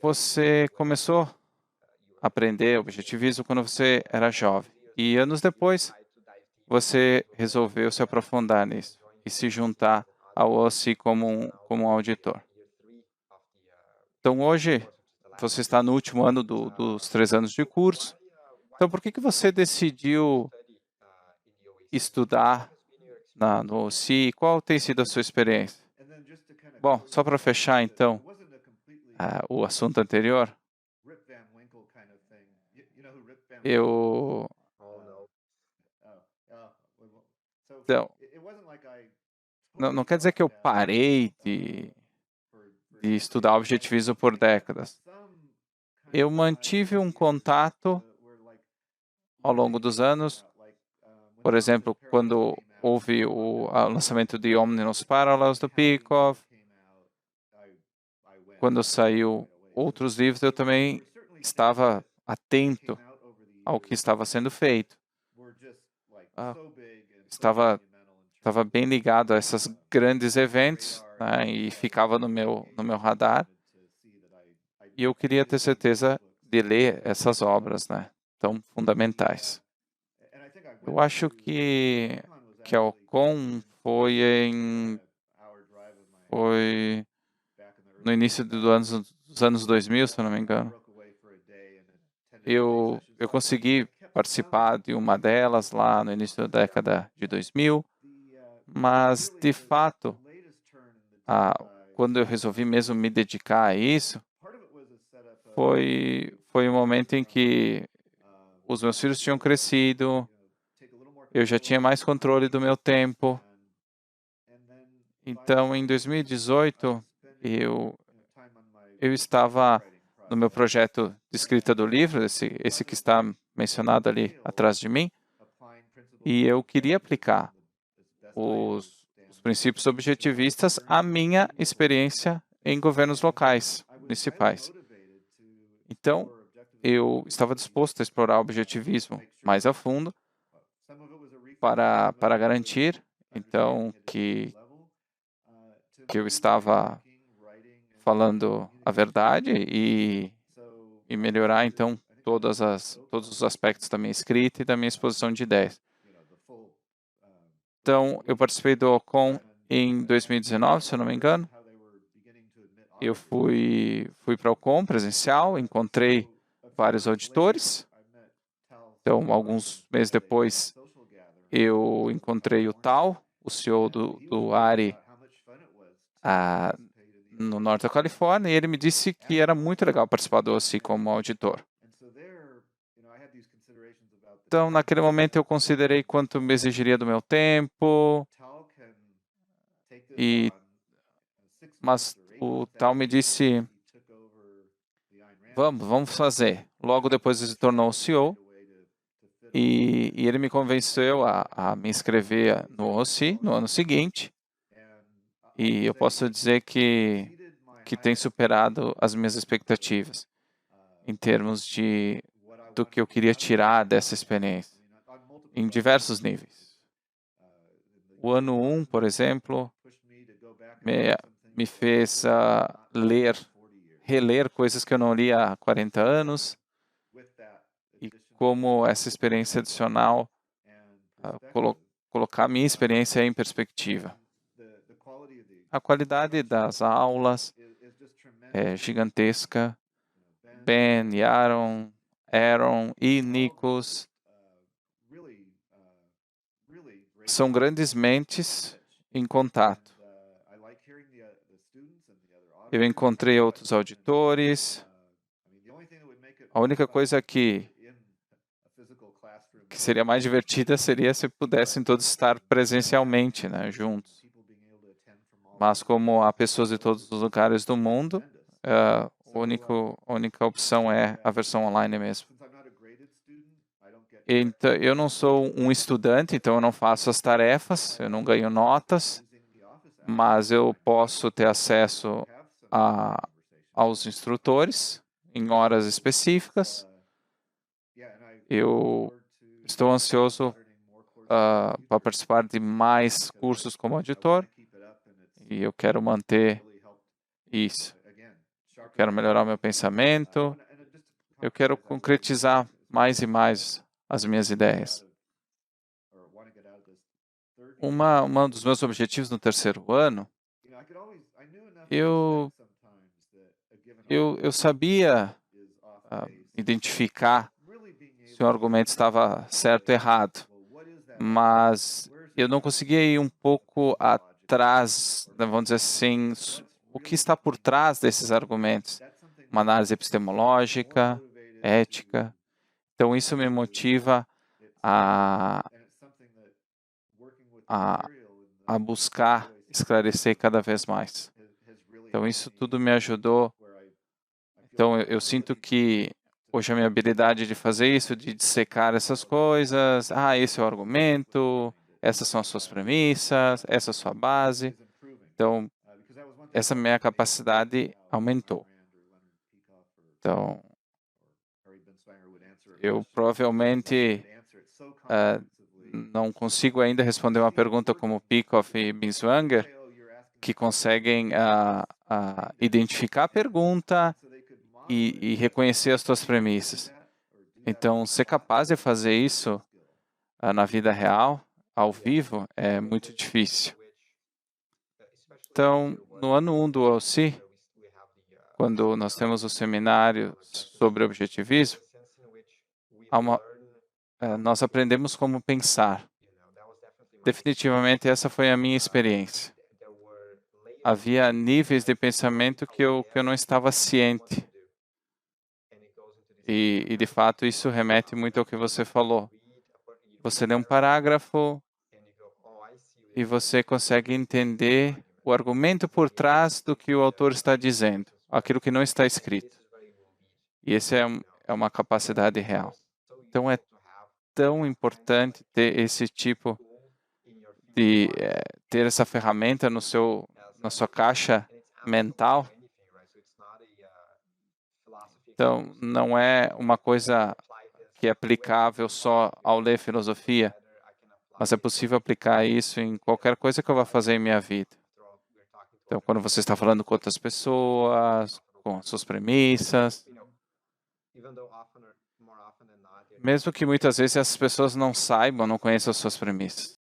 Você começou a aprender objetivismo quando você era jovem. E anos depois, você resolveu se aprofundar nisso e se juntar ao OSCE como um auditor. Então, hoje, você está no último ano dos 3 anos de curso. Então, por que você decidiu estudar no OSCE? Qual tem sido a sua experiência? Bom, só para fechar, então, o assunto anterior, eu... Então, não quer dizer que eu parei de estudar objetivismo por décadas. Eu mantive um contato ao longo dos anos. Por exemplo, quando houve o lançamento de Omnibus Parallels do Peikoff, quando saiu outros livros, eu também estava atento ao que estava sendo feito. Estava bem ligado a esses grandes eventos, né, e ficava no meu radar. E eu queria ter certeza de ler essas obras, né, tão fundamentais. Eu acho que a Ocon foi no início dos anos 2000, se eu não me engano. Eu consegui participar de uma delas lá no início da década de 2000, mas, de fato, quando eu resolvi mesmo me dedicar a isso, foi um momento em que os meus filhos tinham crescido, eu já tinha mais controle do meu tempo. Então, em 2018, eu estava no meu projeto de escrita do livro, esse que está mencionado ali atrás de mim, e eu queria aplicar os princípios objetivistas à minha experiência em governos locais, municipais. Então, eu estava disposto a explorar o objetivismo mais a fundo para garantir, então, que eu estava falando a verdade e melhorar, então, todos os aspectos da minha escrita e da minha exposição de ideias. Então, eu participei do Ocon em 2019, se eu não me engano. Eu fui para o Ocon presencial, encontrei vários auditores. Então, alguns meses depois, eu encontrei o Tal, o CEO do ARI, no norte da Califórnia, e ele me disse que era muito legal participar do OSCE como auditor. Então, naquele momento, eu considerei quanto me exigiria do meu tempo, mas o Tal me disse, vamos fazer. Logo depois ele se tornou o CEO, e ele me convenceu a me inscrever no OSCE no ano seguinte, e eu posso dizer que tem superado as minhas expectativas em termos do que eu queria tirar dessa experiência, em diversos níveis. O ano 1, por exemplo, me fez reler coisas que eu não li há 40 anos, e como essa experiência adicional colocar a minha experiência em perspectiva. A qualidade das aulas é gigantesca. Ben, Aaron e Nikos são grandes mentes em contato. Eu encontrei outros auditores. A única coisa que seria mais divertida seria se pudessem todos estar presencialmente, né, juntos. Mas como há pessoas de todos os lugares do mundo, a única opção é a versão online mesmo. Então, eu não sou um estudante, então eu não faço as tarefas, eu não ganho notas, mas eu posso ter acesso aos instrutores em horas específicas. Eu estou ansioso para participar de mais cursos como auditor, e eu quero manter isso. quero melhorar o meu pensamento, eu quero concretizar mais e mais as minhas ideias. Um dos meus objetivos no terceiro ano, eu sabia identificar se o argumento estava certo ou errado, mas eu não conseguia ir um pouco atrás, vamos dizer assim, o que está por trás desses argumentos. Uma análise epistemológica, ética. Então, isso me motiva a, a, a buscar esclarecer cada vez mais. Então, isso tudo me ajudou. Então, eu sinto que hoje a minha habilidade de fazer isso, de dissecar essas coisas, esse é o argumento, essas são as suas premissas, essa é a sua base. Então, essa minha capacidade aumentou. Então, eu provavelmente não consigo ainda responder uma pergunta como Peikoff e Binswanger, que conseguem identificar a pergunta e reconhecer as suas premissas. Então, ser capaz de fazer isso na vida real, ao vivo, é muito difícil. Então, no ano 1 do OC, quando nós temos o seminário sobre objetivismo, nós aprendemos como pensar. Definitivamente, essa foi a minha experiência. Havia níveis de pensamento que eu não estava ciente. E, de fato, isso remete muito ao que você falou. Você lê um parágrafo e você consegue entender o argumento por trás do que o autor está dizendo, aquilo que não está escrito. E essa é uma capacidade real. Então, é tão importante ter esse tipo de ter essa ferramenta na sua caixa mental. Então, não é uma coisa que é aplicável só ao ler filosofia, mas é possível aplicar isso em qualquer coisa que eu vá fazer em minha vida. Então, quando você está falando com outras pessoas, com as suas premissas, mesmo que muitas vezes essas pessoas não saibam, não conheçam as suas premissas.